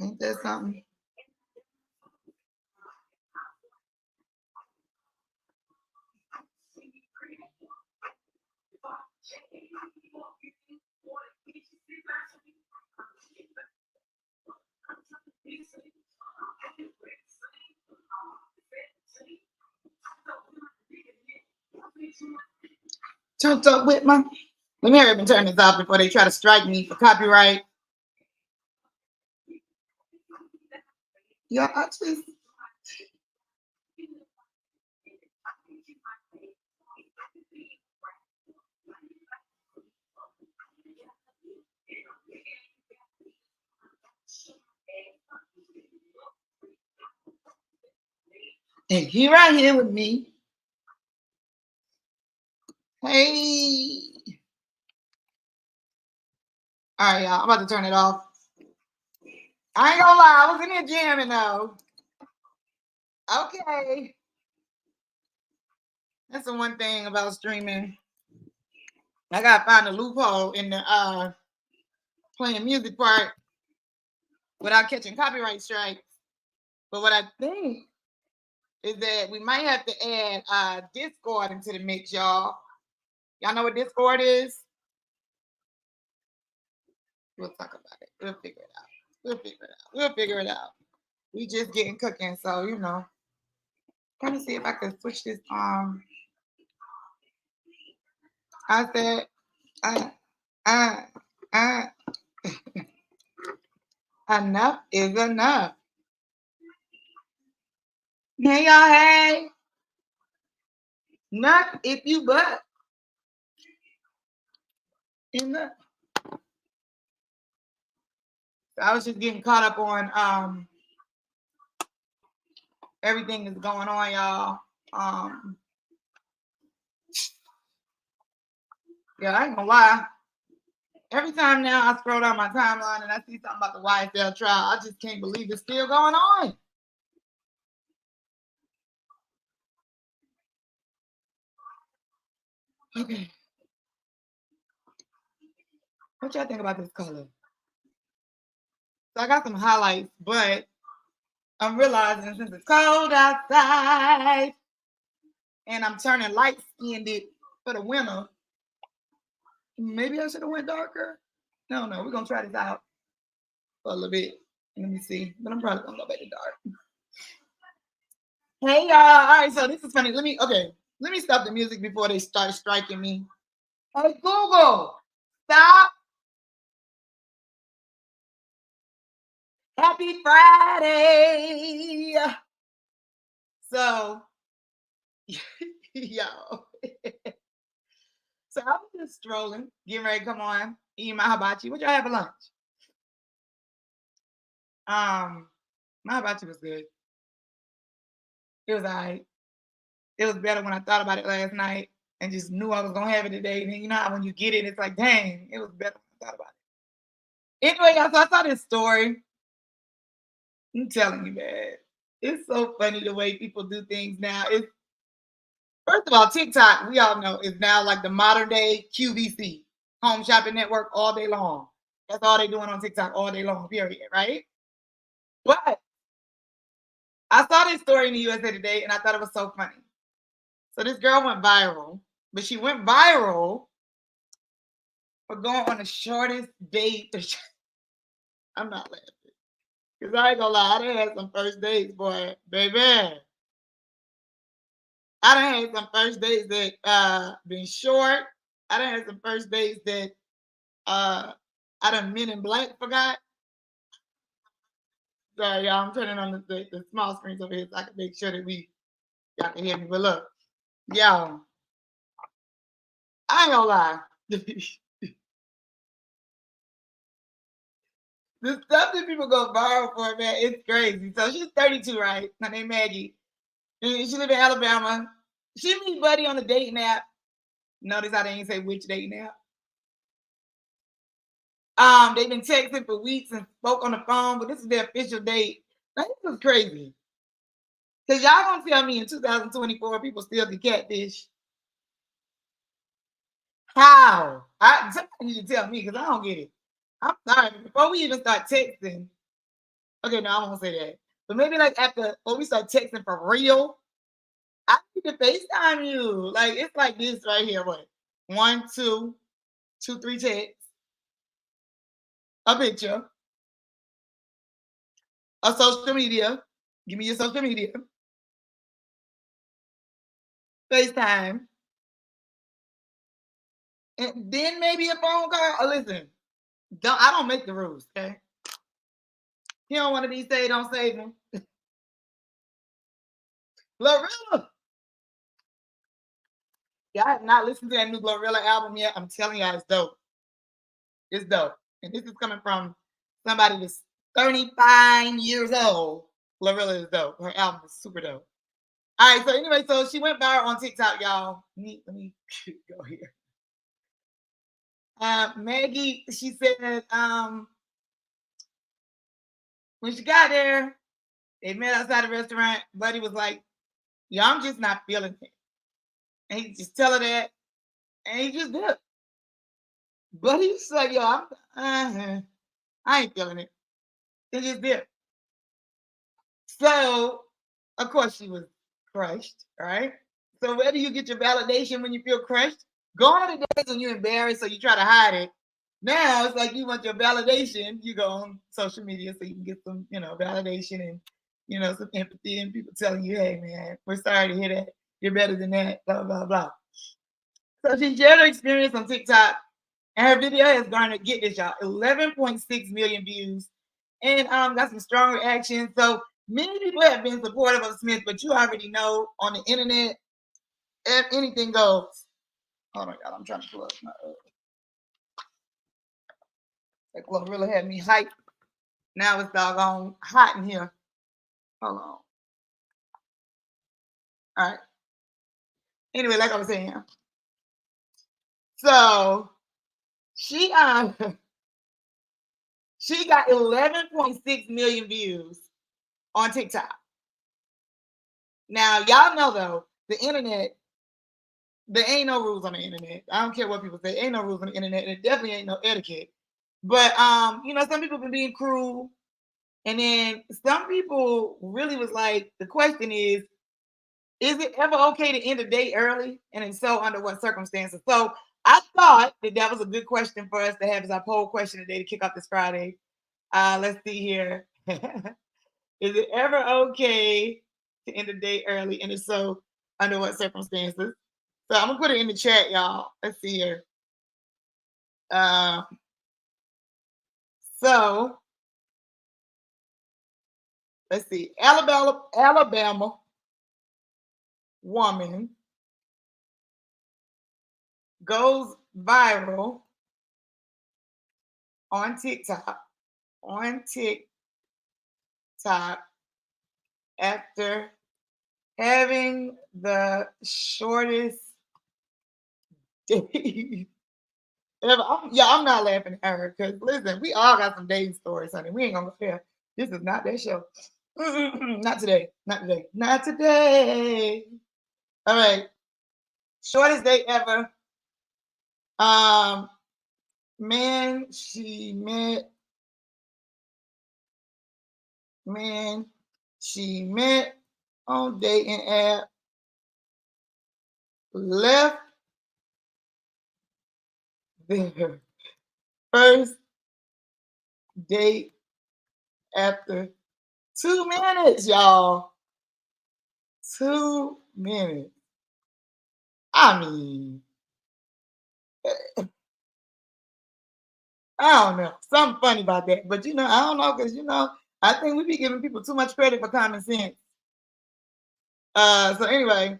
Ain't that something? Turned up with my. Let me hurry up and turn this off before they try to strike me for copyright. Yeah, I just. And he right here with me. Hey. All right, y'all. I'm about to turn it off. I ain't gonna lie. I was in here jamming though. Okay. That's the one thing about streaming. I gotta find a loophole in the playing music part without catching copyright strikes. But what I think is that we might have to add Discord into the mix, y'all. Y'all know what Discord is? We'll talk about it. We'll figure it out. We'll figure it out. We just getting cooking, so you know. Trying to see if I can switch this. I said, enough is enough. Hey y'all, hey. Not if you but. Enough. I was just getting caught up on everything that's going on, y'all. Yeah, I ain't gonna lie. Every time now I scroll down my timeline and I see something about the YSL trial, I just can't believe it's still going on. Okay. What y'all think about this color? So I got some highlights, but I'm realizing since it's cold outside and I'm turning light-skinned for the winter, maybe I should have went darker. No, we're gonna try this out for a little bit. Let me see, but I'm probably gonna go back to dark. Hey y'all! All right, so this is funny. Let me stop the music before they start striking me. Hey Google, stop! Happy Friday! So, y'all. So I was just strolling, getting ready to come on, eating my hibachi. What y'all have for lunch? My hibachi was good. It was all right. It was better when I thought about it last night and just knew I was gonna have it today. And then you know how when you get it, it's like, dang, it was better when I thought about it. Anyway, y'all, so I saw this story. I'm telling you, man, it's so funny the way people do things now. It's first of all, TikTok, we all know, is now like the modern day QVC, home shopping network, all day long. That's all they doing on TikTok all day long, period, right? But I saw this story in the USA Today and I thought it was so funny. So this girl went viral, but she went viral for going on the shortest date. I'm not laughing. Because I ain't gonna lie, I done had some first dates, boy, baby. I done had some first dates that been short. I done had some first dates that I done Men in Black forgot. Sorry, y'all, I'm turning on the small screens over here so I can make sure that y'all can hear me. But look, y'all, I ain't gonna lie. The stuff that people go viral for, man, it's crazy. So she's 32, right? Her name Maggie. And she live in Alabama. She meet Buddy on the dating app. Notice I didn't say which dating app. They've been texting for weeks and spoke on the phone, but this is their official date. Now, this is crazy. Because y'all gonna tell me in 2024 people still do catfish. How? Somebody need to tell me because I don't get it. I'm sorry. Before we even start texting, Okay, no, I won't say that. But maybe like after when we start texting for real, I need to FaceTime you. Like it's like this right here. What? One, two, two, three texts, a picture, a social media. Give me your social media. FaceTime. And then maybe a phone call. Oh, listen, I don't make the rules, okay? He don't want to be saved, don't save him. Glorilla. Yeah, I have not listened to that new Glorilla album yet. I'm telling y'all, it's dope. It's dope. And this is coming from somebody that's 35 years old. Glorilla is dope. Her album is super dope. All right, so anyway, so she went viral on TikTok, y'all. Let me go here. Maggie, she said, when she got there, they met outside the restaurant. Buddy was like, "Yo, I'm just not feeling it." And he just tell her that, and he just did. Buddy's like, "Yo, I ain't feeling it." He just did. So, of course, she was crushed, right? So, where do you get your validation when you feel crushed? Gone are the days when you're embarrassed, so you try to hide it. Now it's like you want your validation. You go on social media so you can get some, validation and, some empathy and people telling you, "Hey, man, we're sorry to hear that. You're better than that." Blah blah blah. So she shared her experience on TikTok, and her video has garnered, get this, y'all, 11.6 million views, and got some strong reactions. So many people have been supportive of Smith, but you already know on the internet, if anything goes. Hold on, y'all. I'm trying to pull up my. That Glorilla had me hyped. Now it's doggone hot in here. Hold on. All right. Anyway, like I was saying, so she she got 11.6 million views on TikTok. Now y'all know though, the internet, there ain't no rules on the internet. I don't care what people say. Ain't no rules on the internet. And it definitely ain't no etiquette. But some people been being cruel. And then some people really was like, the question is it ever okay to end a day early? And if so, under what circumstances? So I thought that was a good question for us to have as our poll question today to kick off this Friday. Let's see here. Is it ever okay to end a day early? And if so, under what circumstances? So I'm gonna put it in the chat, y'all. Let's see here. So let's see. Alabama woman goes viral on TikTok. After having the shortest day. I'm not laughing at her because listen, we all got some dating stories, honey. We ain't gonna go there. This is not that show. Not today. Not today. Not today. All right. Shortest date ever. Man, she met on dating app, left their first date after 2 minutes, y'all. 2 minutes. I mean, I don't know. Something funny about that. But I don't know, because I think we be giving people too much credit for common sense. So anyway,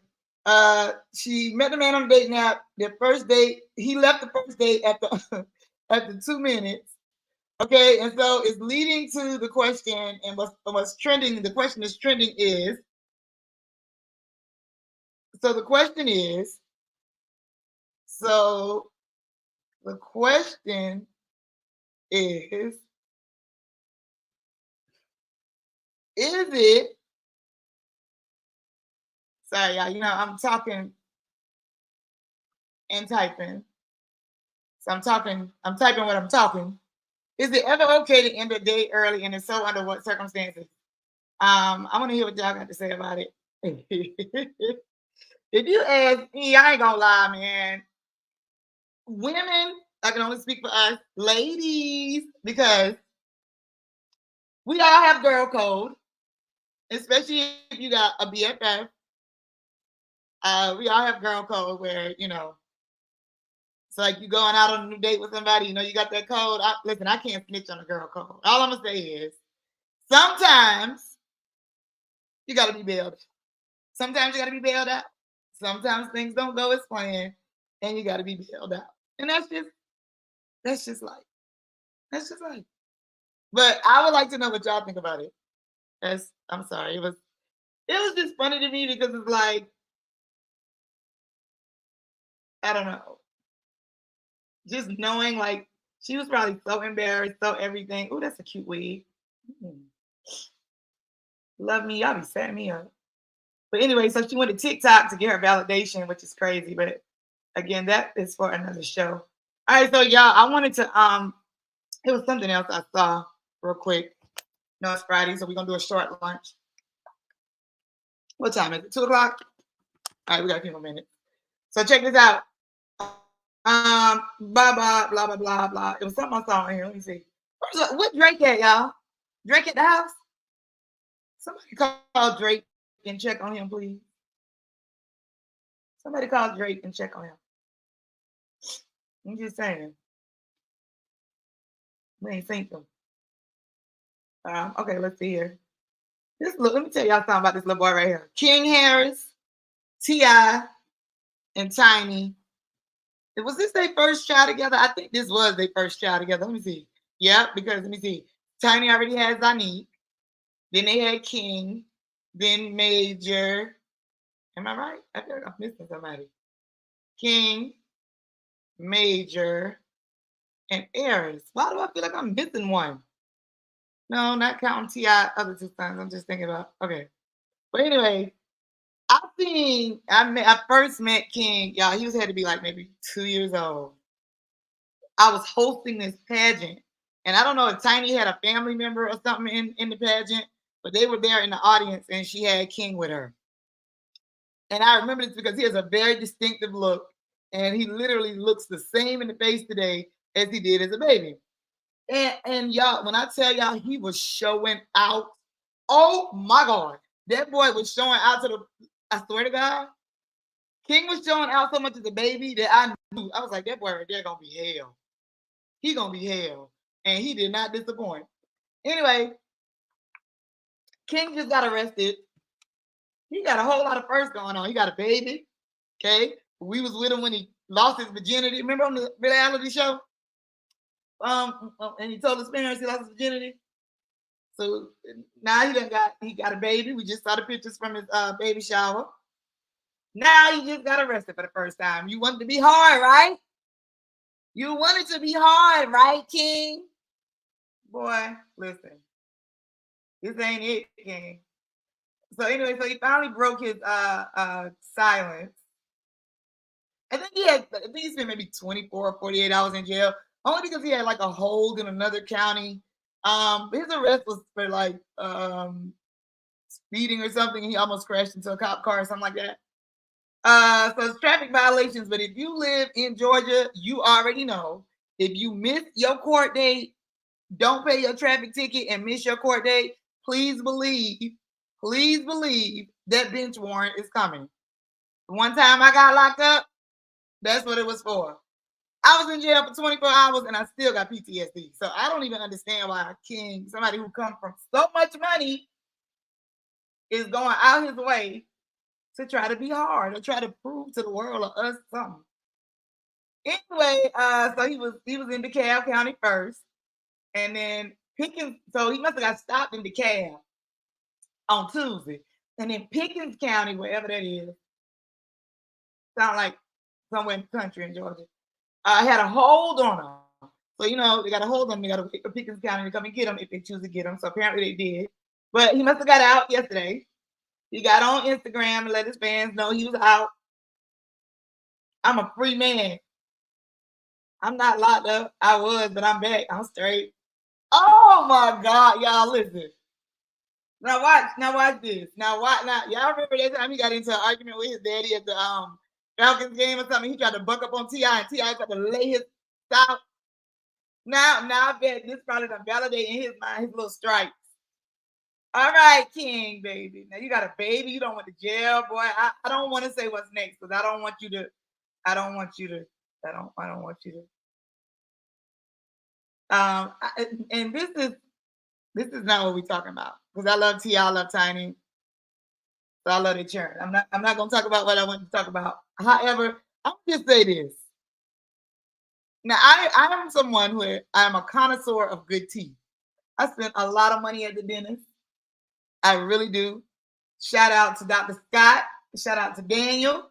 she met the man on a dating app. Their first date, he left the first date after after 2 minutes. Okay, and so it's leading to the question, and what's trending, the question that's trending is, so the question is, is it, sorry y'all, I'm talking and typing. So I'm typing what I'm talking. Is it ever okay to end a date early, and if so, under what circumstances? I want to hear what y'all got to say about it. If you ask me, I ain't gonna lie, man. Women, I can only speak for us, ladies, because we all have girl code, especially if you got a BFF. We all have girl code where, it's like you going out on a new date with somebody, you got that code. Listen, I can't snitch on a girl code. All I'm gonna say is sometimes you gotta be bailed. Sometimes you gotta be bailed out. Sometimes things don't go as planned, and you gotta be bailed out. And that's just life. That's just life. But I would like to know what y'all think about it. I'm sorry. It was just funny to me because it's like, I don't know. Just knowing like she was probably so embarrassed, so everything. Oh, that's a cute wig. Mm. Love me. Y'all be setting me up. But anyway, so she went to TikTok to get her validation, which is crazy. But again, that is for another show. All right, so y'all, I wanted to it was something else I saw real quick. No, it's Friday, so we're gonna do a short lunch. What time is it? 2 o'clock? All right, we got a few more minutes. So check this out. Blah blah blah blah blah blah. It was something I saw in here. Let me see. What Drake at, y'all? Drake at the house? Somebody call Drake and check on him, please. Somebody call Drake and check on him. I'm just saying. We ain't seen them. Okay, let's see here. Let me tell y'all something about this little boy right here. King Harris, T.I., and Tiny. Was this their first child together? I think this was their first child together. Let me see. Yeah, because let me see. Tiny already has Zanique. Then they had King. Then Major. Am I right? I feel like I'm missing somebody. King, Major, and Aries. Why do I feel like I'm missing one? No, not counting T.I. other two sons. I'm just thinking about. Okay. But anyway, I first met King, y'all. He had to be like maybe 2 years old. I was hosting this pageant, and I don't know if Tiny had a family member or something in the pageant, but they were there in the audience, and she had King with her. And I remember this because he has a very distinctive look, and he literally looks the same in the face today as he did as a baby. And y'all, when I tell y'all he was showing out, oh my God, that boy was showing out I swear to God, King was showing out so much as a baby that I knew. I was like, that boy right there gonna be hell. He gonna be hell. And he did not disappoint. Anyway, King just got arrested. He got a whole lot of firsts going on. He got a baby. Okay. We was with him when he lost his virginity. Remember on the reality show? And he told his parents he lost his virginity. So now he got a baby. We just saw the pictures from his baby shower. Now he just got arrested for the first time. You want it to be hard, right? You want it to be hard, right, King? Boy, listen. This ain't it, King. So anyway, so he finally broke his silence. I think he spent maybe 24 or 48 hours in jail, only because he had like a hold in another county. His arrest was for like speeding or something. He almost crashed into a cop car or something like that. So it's traffic violations, but if you live in Georgia, you already know. If you miss your court date, don't pay your traffic ticket and miss your court date, please believe that bench warrant is coming. One time I got locked up, that's what it was for. I was in jail for 24 hours and I still got PTSD. So I don't even understand why King, somebody who comes from so much money, is going out his way to try to be hard or try to prove to the world or us something. Anyway, so he was in DeKalb County first, and then Pickens. So he must have got stopped in DeKalb on Tuesday, and then Pickens County, wherever that is, sound like somewhere in the country in Georgia, had a hold on him. So they got a hold on him. They got to wait for Pickens County to come and get him if they choose to get him. So apparently they did, but he must have got out yesterday. He got on Instagram and let his fans know he was out. I'm a free man. I'm not locked up. I was, but I'm back. I'm straight. Oh my God, y'all listen. Now watch this. Now watch now. Y'all remember that time he got into an argument with his daddy at the Falcons game or something? He tried to buck up on T.I. and T.I. tried to lay his out. Now I bet this probably done validate in his mind his little stripes. All right, King, baby. Now you got a baby. You don't want to jail, boy. I don't want to say what's next because I don't want you to. I don't want you to. I don't want you to. And this is not what we're talking about because I love T. I love Tiny. So I love the churn. I'm not gonna talk about what I want to talk about. However, I'll just say this. Now I am someone who I'm a connoisseur of good tea. I spent a lot of money at the dentist. I really do. Shout out to Dr. Scott. Shout out to Daniel.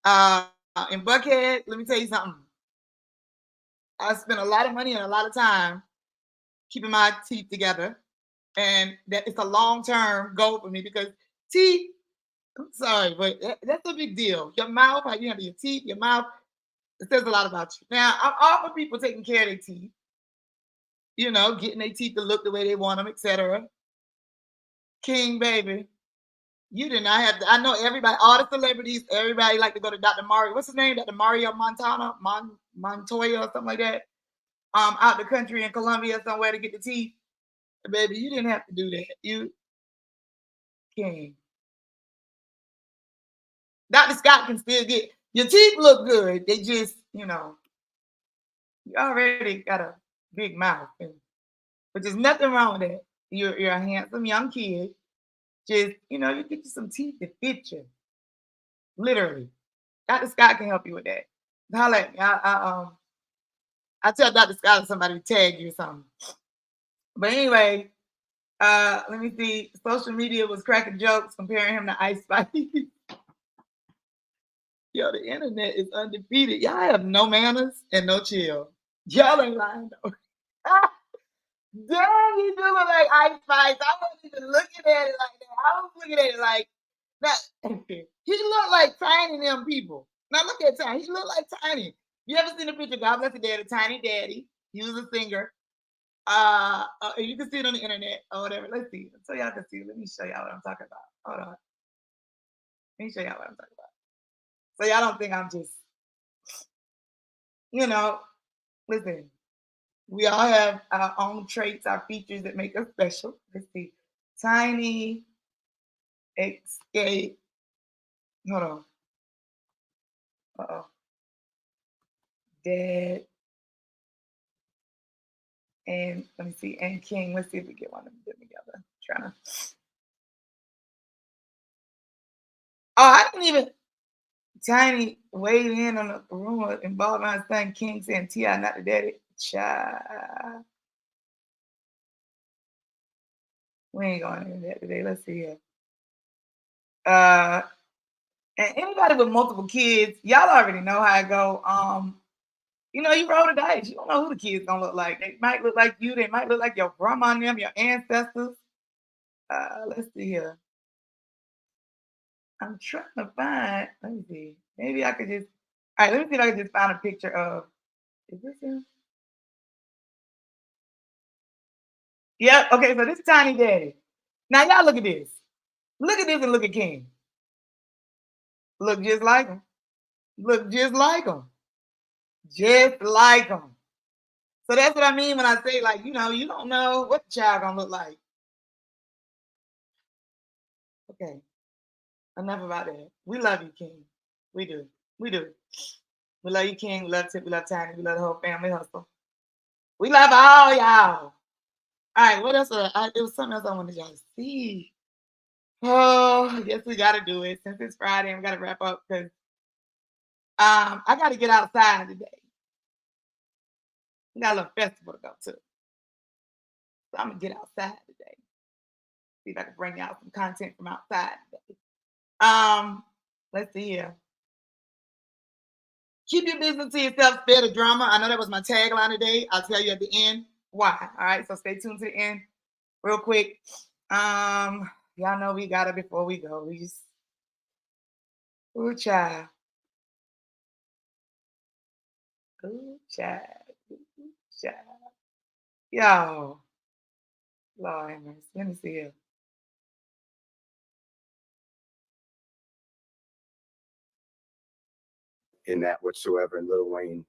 In Buckhead, let me tell you something. I spent a lot of money and a lot of time keeping my teeth together. And that it's a long-term goal for me because teeth, I'm sorry, but that's a big deal. Your mouth, how you handle your teeth, your mouth, it says a lot about you. Now, I'm all for people taking care of their teeth, getting their teeth to look the way they want them, etc. King, baby, you did not have to. I know everybody, all the celebrities, everybody like to go to Dr. Mario. What's his name? Dr. Mario Montoya or something like that. Out the country in Colombia somewhere to get the teeth. Baby, you didn't have to do that. You can. Dr. Scott can still get your teeth look good. They just, you already got a big mouth. But there's nothing wrong with that. You're a handsome young kid. Just, you get you some teeth that fit you. Literally. Dr. Scott can help you with that. Holla at me. I tell Dr. Scott or somebody to tag you or something. But anyway, let me see. Social media was cracking jokes comparing him to Ice Spice. Yo, the internet is undefeated. Y'all have no manners and no chill. Y'all ain't lying though. Dang, you do look like Ice Spice. I wasn't even looking at it like that. I was looking at it like that. He looked like Tiny them people. Now look at Tiny. He looked like Tiny. You ever seen a picture? God bless the daddy, Tiny Daddy. He was a singer. You can see it on the internet or whatever. Let's see. So y'all can see. Let me show y'all what I'm talking about. Hold on. Let me show y'all what I'm talking about. So y'all don't think I'm just, listen. We all have our own traits, our features that make us special. Let's see. Tiny Escape. Hold on. Uh-oh. Dad. And let me see. And King. Let's see if we get one of them together. Trying to. Oh, I didn't even. Tiny weighed in on the rumor involving my son King saying T.I. not the daddy. Child. We ain't going into that today. Let's see here. And anybody with multiple kids, y'all already know how it go. You roll the dice. You don't know who the kids gonna look like. They might look like you. They might look like your grandma and them, your ancestors. Let's see here. I'm trying to find. Let me see. Maybe I could just. All right. Let me see if I can just find a picture of. Is this him? Yep. Okay. So this is Tiny Daddy. Now y'all look at this. Look at this and look at King. Look just like him. Look just like him. Just like him. So that's what I mean when I say, like, you don't know what the child gonna look like. Okay. Enough about that. We love you, King. We do. We do. We love you, King. We love Tip. We love Tiny. We love the whole family hustle. We love all y'all. All right. What else? It was something else I wanted y'all to see. Oh, I guess we got to do it since it's Friday and we got to wrap up because I got to get outside today. We got a little festival to go to. So I'm going to get outside today. See if I can bring out some content from outside today. Let's see here. Keep your business to yourself, spare the drama. I know that was my tagline today. I'll tell you at the end why. All right, so stay tuned to the end real quick. Y'all know we got it before we go. We just, ooh, child. Ooh, child. Ooh, child. Yo. Lord have mercy. Let me see here. In that whatsoever, and Lil Wayne,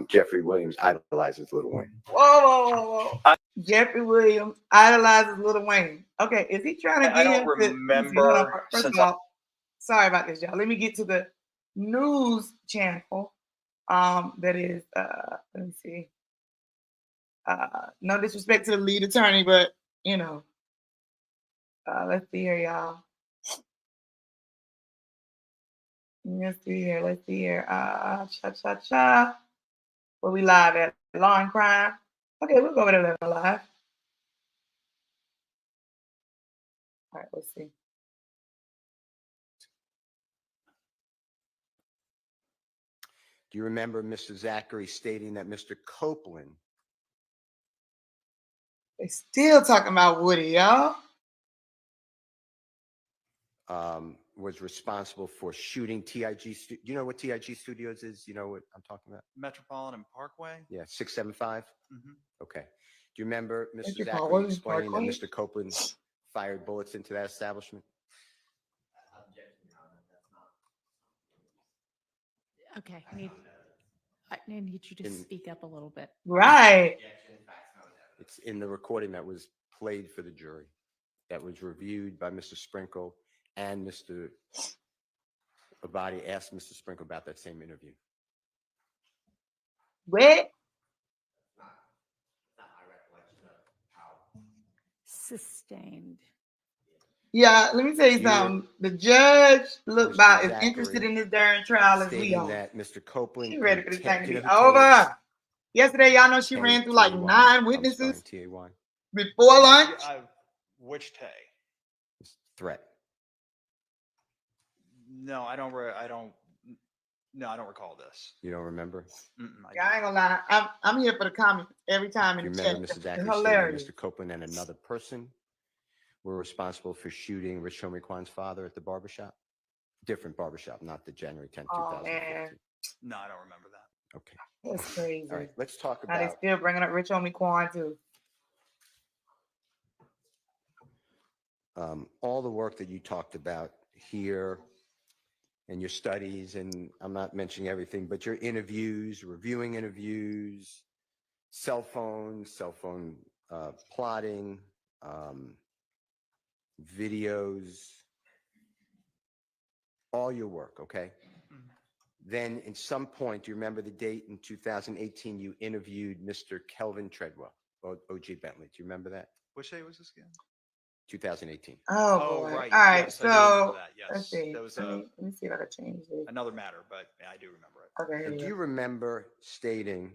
Jeffrey Williams idolizes Lil Wayne. Whoa. Jeffrey Williams idolizes Lil Wayne. Okay, is he trying to get I him don't to remember. First of all, sorry about this, y'all. Let me get to the news channel. That is, let me see. No disrespect to the lead attorney, but you know, let's see here, y'all. Let's see here. Where we live at? Law and Crime. Okay, we'll go over there live. All right, let's see. Do you remember Mr. Zachary stating that Mr. Copeland? They still talking about Woody, y'all. Was responsible for shooting TIG. Do you know what TIG Studios is? You know what I'm talking about? Metropolitan Parkway? Yeah, 675? Mm-hmm. Okay. Do you remember Mr. Zachary Metropolitan explaining Parkway? that Mr. Copeland fired bullets into that establishment? Okay, I need you to speak up a little bit. Right. It's in the recording that was played for the jury, that was reviewed by Mr. Sprinkle, and Mr. Abadi asked Mr. Sprinkle about that same interview. What? Sustained. Yeah, let me tell you something. The judge looked about as interested in this darn trial as we are. That Mr. Copeland, She ready for this thing to be who over. Yesterday, y'all know she ran through like 9 witnesses before lunch. Which Tay? Threat. No, I don't recall this. You don't remember? Yeah, I ain't gonna lie. I'm here for the comments every time in the chat. Mr. Zachary Hilarious. Mr. Copeland and another person were responsible for shooting Rich Homie Kwan's father at the barbershop? Different barbershop, not the January 10th, 2015. No, I don't remember that. Okay. That's crazy. All right, let's talk about... Now they still bringing up Rich Homie Kwan, too. All the work that you talked about here and your studies, and I'm not mentioning everything, but your interviews, reviewing interviews, cell phone plotting, videos, all your work, okay? Mm-hmm. Then at some point, do you remember the date in 2018 you interviewed Mr. Kelvin Treadwell, O.G. Bentley? Do you remember that? Which day was this again? 2018. Oh, boy. Right. All right, yes, so I do remember that. Yes. let's see. That was let me see if I can change this. Another matter, but yeah, I do remember it. Okay. Do you remember stating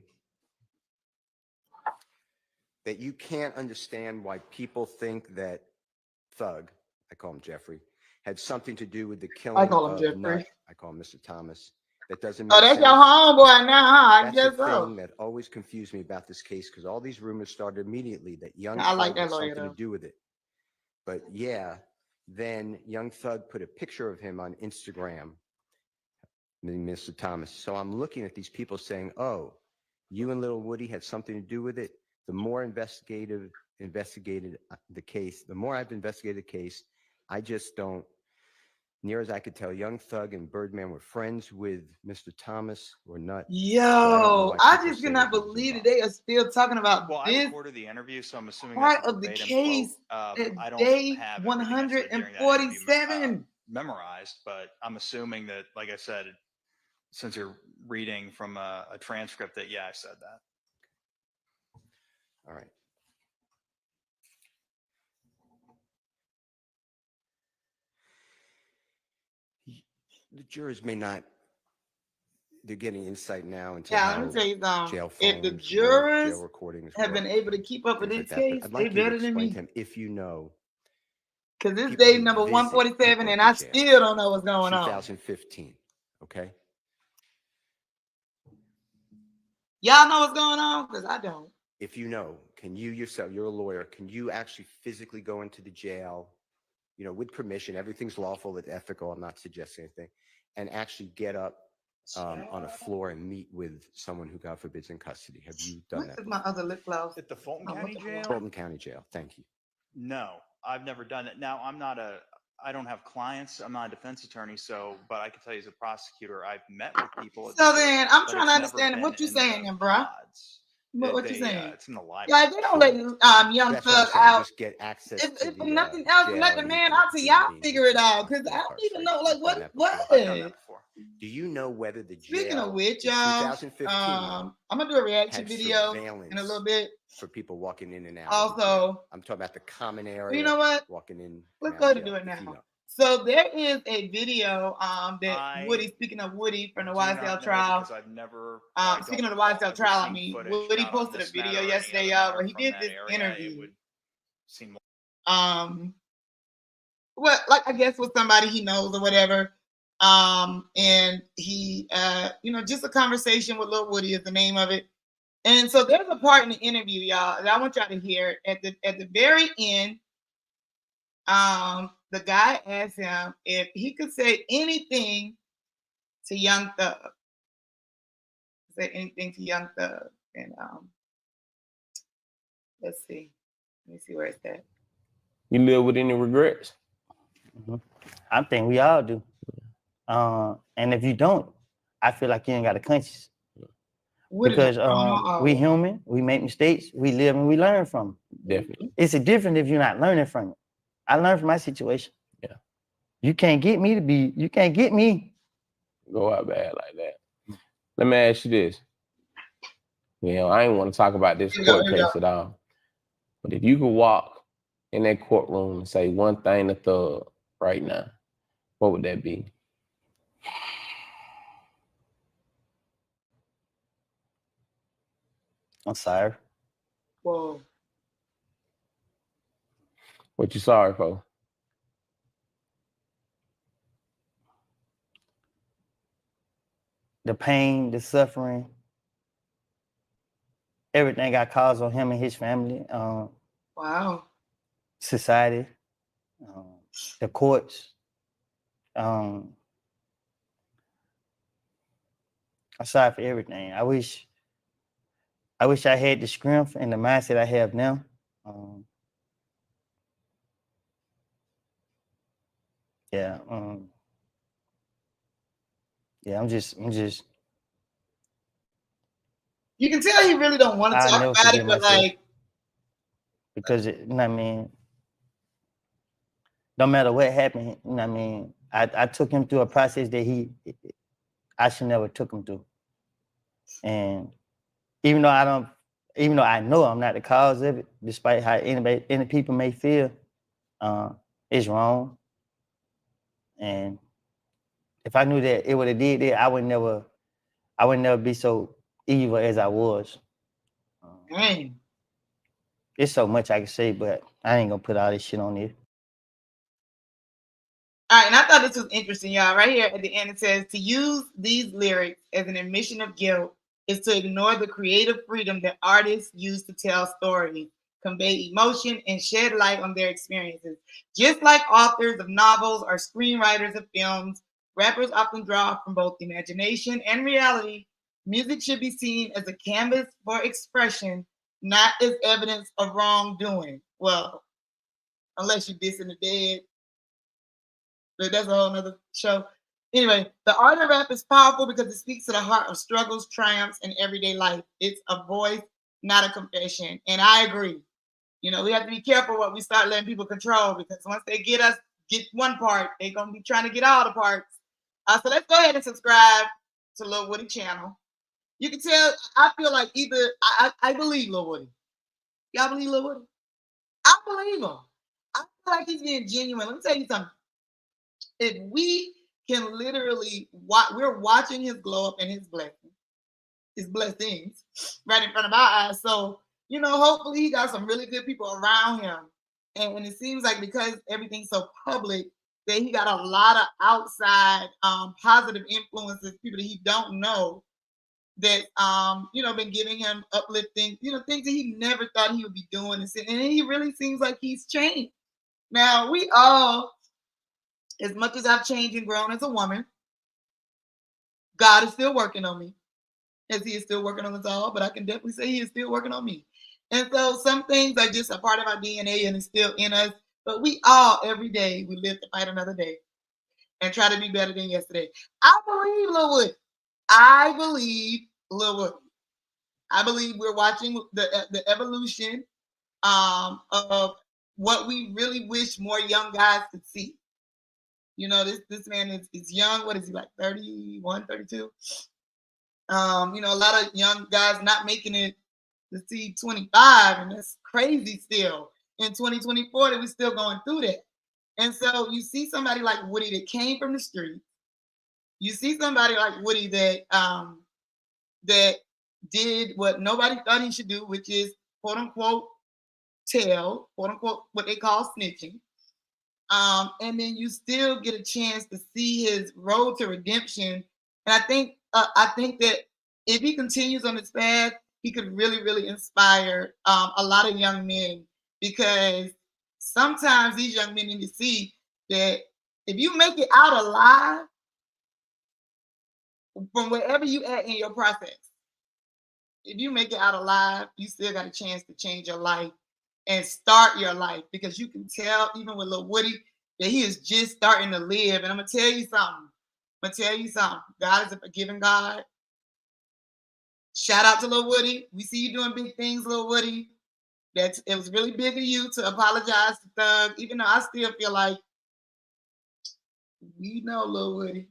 that you can't understand why people think that Thug, I call him Jeffrey, had something to do with the killing I call him of Jeffrey. Nut? I call him Mr. Thomas. That doesn't make Oh, that's sense. your homeboy now, huh? That's I guess the so. thing that always confused me about this case, because all these rumors started immediately that Young I like Thug that had lawyer, something though. to do with it. But yeah, then Young Thug put a picture of him on Instagram, Mr. Thomas. So I'm looking at these people saying, oh, you and Little Woody had something to do with it. The more investigated the case, the more I've investigated the case, I just don't, near as I could tell, Young Thug and Birdman were friends with Mr. Thomas or not. Yo, I just cannot believe that they are still talking about this. I recorded the interview, so I'm assuming part that's of the case I don't day have 147 memorized, but I'm assuming that, like I said, since you're reading from a transcript, that I said that. All right. The jurors may not, they're getting insight now into let me tell you jail something. phones, If the jurors jail recordings have been able to keep up with this case, I'd they like you to better than explain me. to him, if you know. Because this day number 147, and I still don't know what's going on. 2015, okay? Y'all know what's going on? Because I don't. If you know, can you yourself, you're a lawyer, can you actually physically go into the jail, with permission, everything's lawful, it's ethical, I'm not suggesting anything, and actually get up on a floor and meet with someone who, God forbids, in custody? Have you done What that? is my other lip gloss? At the Fulton Oh, County what the Jail? Fulton County Jail. Thank you. No, I've never done it. Now, I don't have clients. I'm not a defense attorney, but I can tell you as a prosecutor, I've met with people. So then I'm but trying to it's never understand what been you're in saying, the then, bruh. pods. What you saying? It's in the library. Yeah, they don't let Young That's what I'm Thug saying. out. Just get access If to the nothing else, jail let the and man meet out with to the y'all being figure it out. who's Because been I don't even incarcerated. know, like, You've done what? that before. I've done that before. Do you know whether the jail Speaking of which, in y'all, 2015 I'm gonna do a reaction had video surveillance in a little bit. for people walking in and out of the jail? Also, I'm talking about the common area. well, you know what? Walking in. Let's and go out ahead of and do jail, it if you now. know. So there is a video that I Woody, speaking of Woody from the do not YSL know trial, because I've never. speaking of the YSL trial, I mean, Woody posted a video yesterday, y'all, where he did this interview. Well, like I guess with somebody he knows or whatever. And he just a conversation with Lil Woody is the name of it. And so there's a part in the interview, y'all, that I want y'all to hear. At the very end, the guy asked him if he could say anything to Young Thug. Say anything to Young Thug. And let's see. Let me see where it's at. You live with any regrets? I think we all do. And if you don't, I feel like you ain't got a conscience. Because we human, we make mistakes, we live and we learn from them. Definitely. It's a different if you're not learning from it. I learned from my situation. Yeah. You can't get me. Go out bad like that. Let me ask you this. I ain't want to talk about this court case at all. But if you could walk in that courtroom and say one thing to Thug right now, what would that be? I'm sorry. Whoa. What you sorry for? The pain, the suffering, everything I caused on him and his family. Wow. Society, the courts. I'm sorry for everything. I wish I had the strength and the mindset I have now. Yeah. Yeah, I'm just. You can tell he really don't want to talk about it, but like, because you know what I mean. No matter what happened, you know what I mean. I took him through a process that I should never took him through, and even though I know I'm not the cause of it, despite how any people may feel, it's wrong. And if I knew that it would have did that, I would never be so evil as I was. dang. It's so much I can say, but I ain't gonna put all this shit on there. All right, and I thought this was interesting, y'all. Right here at the end, it says, to use these lyrics as an admission of guilt is to ignore the creative freedom that artists use to tell stories, convey emotion, and shed light on their experiences. Just like authors of novels or screenwriters of films, rappers often draw from both imagination and reality. Music should be seen as a canvas for expression, not as evidence of wrongdoing. Well, unless you're dissing the dead. But that's a whole nother show. Anyway, the art of rap is powerful because it speaks to the heart of struggles, triumphs, and everyday life. It's a voice, not a confession. And I agree. We have to be careful what we start letting people control, because once they get one part, they're going to be trying to get all the parts. So let's go ahead and subscribe to Lil Woody channel. You can tell, I feel like either, I believe Lil Woody. Y'all believe Lil Woody? I believe him. I feel like he's being genuine. Let me tell you something. If we can literally we're watching his glow up and his blessings right in front of our eyes. So, hopefully he got some really good people around him. And it seems like because everything's so public, that he got a lot of outside positive influences, people that he don't know, that been giving him uplifting, things that he never thought he would be doing. And he really seems like he's changed. Now, we all, as much as I've changed and grown as a woman, God is still working on me, as he is still working on us all, but I can definitely say he is still working on me. And so some things are just a part of our DNA and it's still in us, but we all, every day, we live to fight another day and try to be better than yesterday. I believe Lil Woody. I believe Lil Woody. I believe we're watching the evolution of what we really wish more young guys could see. You know, this man is young. What is he, like 31, 32? You know, a lot of young guys not making it to see 25, and that's crazy still. In 2024, that we're still going through that. And so you see somebody like Woody that came from the street. You see somebody like Woody that that did what nobody thought he should do, which is quote unquote tell, quote unquote what they call snitching. And then you still get a chance to see his road to redemption. And I think that if he continues on this path, he could really, really inspire a lot of young men, because sometimes these young men need to see that if you make it out alive from wherever you at in your process, if you make it out alive, you still got a chance to change your life and start your life, because you can tell even with Lil Woody that he is just starting to live. And I'm gonna tell you something. God is a forgiving God. Shout out to Lil Woody. We see you doing big things, Lil Woody. It was really big of you to apologize to Thug, even though I still feel like we know Lil Woody.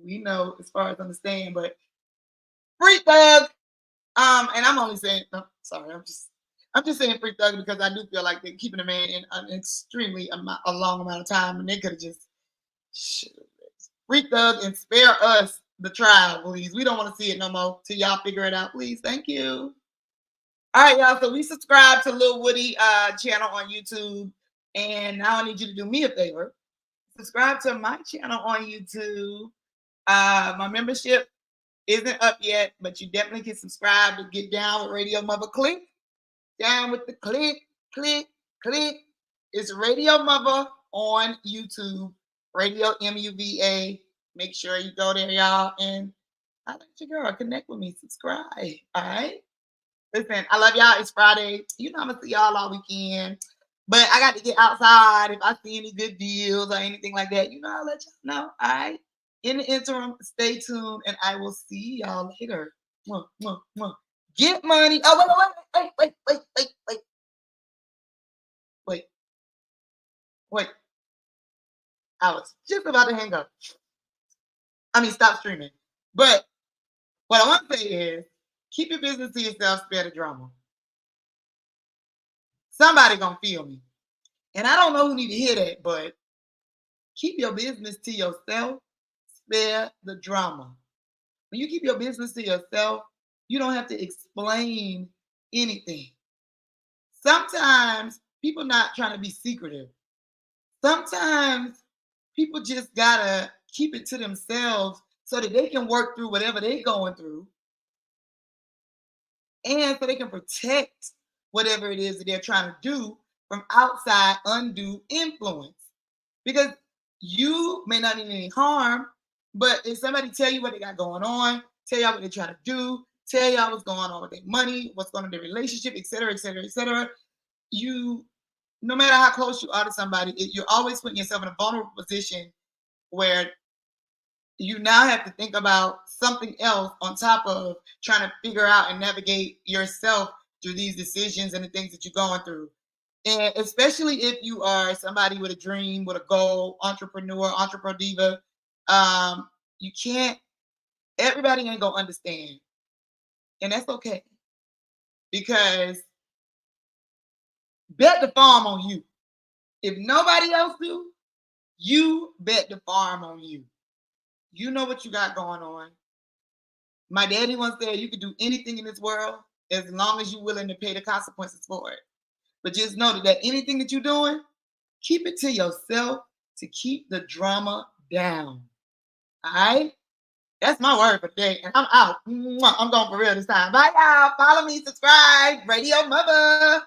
We know as far as understand, but free Thug. And I'm only saying, no, sorry, I'm just saying free Thug because I do feel like they're keeping a man in an extremely a long amount of time, and they could have just free Thug and spare us the trial, please. We don't want to see it no more till y'all figure it out, please. Thank you. All right, y'all. So we subscribe to Lil Woody channel on YouTube, and now I need you to do me a favor. Subscribe to my channel on YouTube. My membership isn't up yet, but you definitely can subscribe to get down with Radio-Muva. Click down with the click. It's Radio-Muva on YouTube. Radio-Muva. Make sure you go there, y'all, and I let your girl connect with me. Subscribe. All right. Listen, I love y'all. It's Friday. You know I'm gonna see y'all all weekend. But I got to get outside. If I see any good deals or anything like that, you know, I'll let y'all know. All right. In the interim, stay tuned, and I will see y'all later. Mwah, mwah, mwah. Get money. Oh, wait. I was just about to hang up. Stop streaming. But what I want to say is, keep your business to yourself, spare the drama. Somebody gonna feel me. And I don't know who need to hear that, but keep your business to yourself, spare the drama. When you keep your business to yourself, you don't have to explain anything. Sometimes people not trying to be secretive. Sometimes people just gotta keep it to themselves so that they can work through whatever they're going through, and so they can protect whatever it is that they're trying to do from outside undue influence. Because you may not mean any harm, but if somebody tell you what they got going on, tell y'all what they're trying to do, tell y'all what's going on with their money, what's going on in their relationship, etc., you, no matter how close you are to somebody, you're always putting yourself in a vulnerable position where you now have to think about something else on top of trying to figure out and navigate yourself through these decisions and the things that you're going through. And especially if you are somebody with a dream, with a goal, entrepreneur diva, you can't, everybody ain't gonna understand. And that's okay. Because bet the farm on you. If nobody else do, you bet the farm on you. You know what you got going on. My daddy once said you could do anything in this world as long as you're willing to pay the consequences for it. But just know that anything that you're doing, keep it to yourself to keep the drama down. All right? That's my word for today. And I'm out. I'm going for real this time. Bye, y'all. Follow me, subscribe. Radio-Muva.